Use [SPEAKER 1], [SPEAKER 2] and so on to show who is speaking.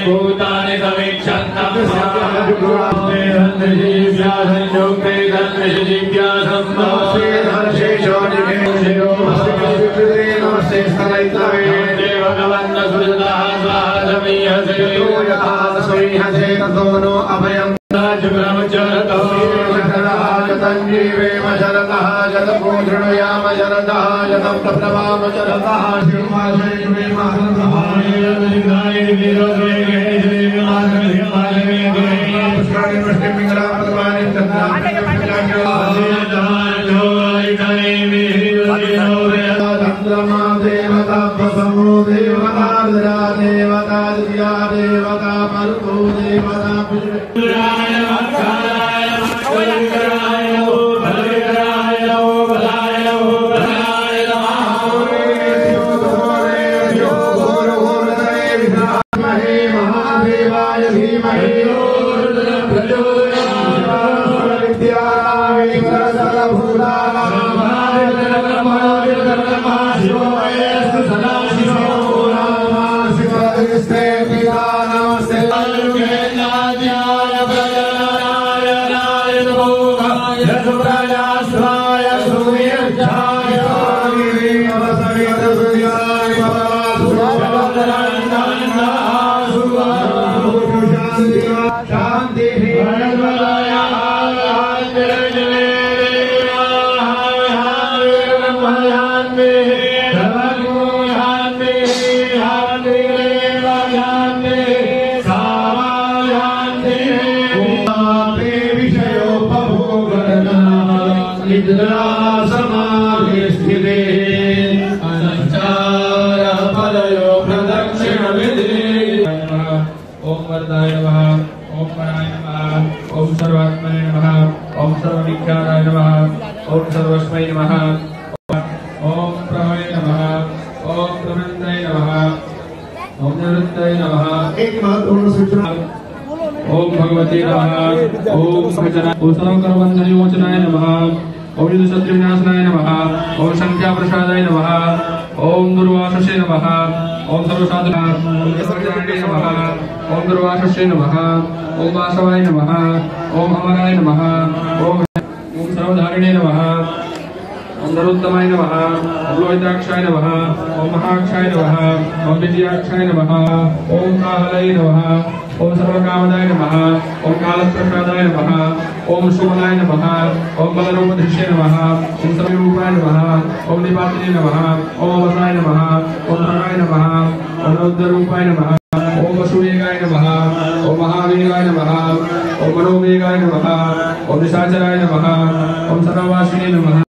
[SPEAKER 1] भूतानि समीक्षन्तम् ओम भगवते नमः। ओम सर्वकर्मविमोचनाय नमः। ओम शत्रुविनाशनाय नमः। ओम संख्याप्रसादाय नमः। ओम दुर्वाससे नमः। ओम सर्वसाधनाय नमः। ओम दुर्वाससे नमः। ओम वासवाय नमः। ओम अमराय नमः। ओम सर्वधारिणे नमः। ओम नरोत्तमाय नमः। ओम लोहिताक्षाय नमः। ओम महाक्षाय नमः। ओम विजयाक्षाय नमः। ओम कालाय नमः। ओम सर्वकामदाय नमः। ओम कालप्रसादाय नमः। ओम शुभनाय नमः। ओम बलरूपधृष्ये नमः। ओम सर्वरूपाय नमः। ओम निपातिने नमः। ओम वसाय नमः। ओम भगाय नमः। ओम रुद्ररूपाय नमः। ओम वसुवेगाय नमः। ओम महावेगाय नमः। ओम मनोवेगाय नमः। ओम निशाचराय नमः। ओम सर्ववासिने नमः।